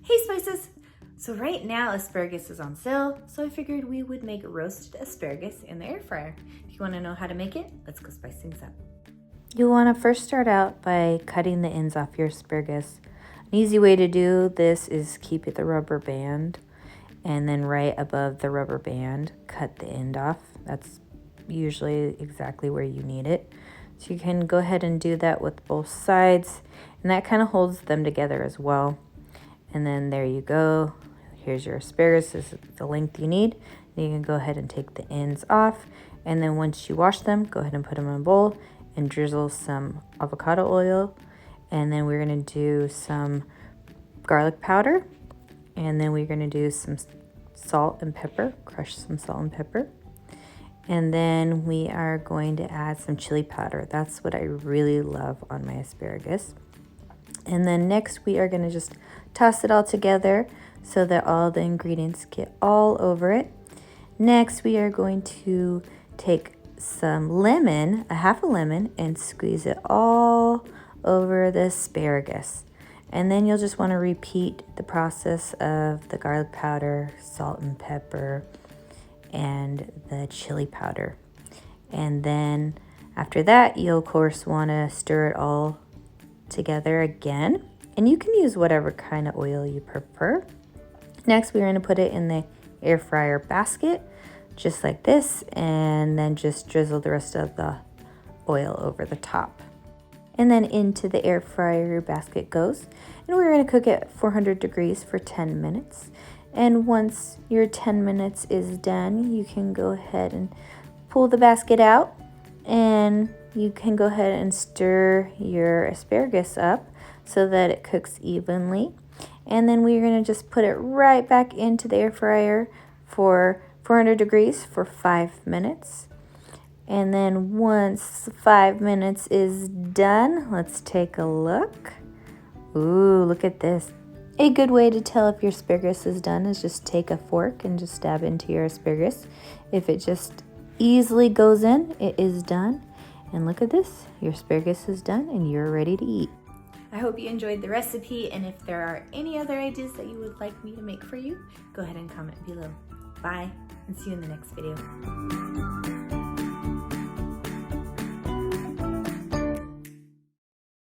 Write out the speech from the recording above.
Hey Spices! So right now asparagus is on sale, so I figured we would make roasted asparagus in the air fryer. If you want to know how to make it, let's go spice things up. You'll want to first start out by cutting the ends off your asparagus. An easy way to do this is keep the rubber band, and then right above the rubber band, cut the end off. That's usually exactly where you need it. So you can go ahead and do that with both sides, and that kind of holds them together as well. And then there you go. Here's your asparagus. This is the length you need. And you can go ahead and take the ends off. And then once you wash them, go ahead and put them in a bowl and drizzle some avocado oil. And then we're going to do some garlic powder. And then we're going to do some salt and pepper, crush some salt and pepper. And then we are going to add some chili powder. That's what I really love on my asparagus. And then next we are going to just toss it all together so that all the ingredients get all over it. Next we are going to take some lemon, a half a lemon, and squeeze it all over the asparagus. And then you'll just want to repeat the process of the garlic powder, salt and pepper, and the chili powder. And then after that, you'll of course want to stir it all together again, and you can use whatever kind of oil you prefer. Next we're going to put it in the air fryer basket just like this, and then just drizzle the rest of the oil over the top. And then into the air fryer basket goes, and we're going to cook it at 400 degrees for 10 minutes. And once your 10 minutes is done, you can go ahead and pull the basket out, and you can go ahead and stir your asparagus up so that it cooks evenly. And then we're going to just put it right back into the air fryer for 400 degrees for 5 minutes. And then once 5 minutes is done, let's take a look. Ooh, look at this. A good way to tell if your asparagus is done is just take a fork and just stab into your asparagus. If it just easily goes in, it is done. And look at this, your asparagus is done and you're ready to eat. I hope you enjoyed the recipe, and if there are any other ideas that you would like me to make for you, go ahead and comment below. Bye, and see you in the next video.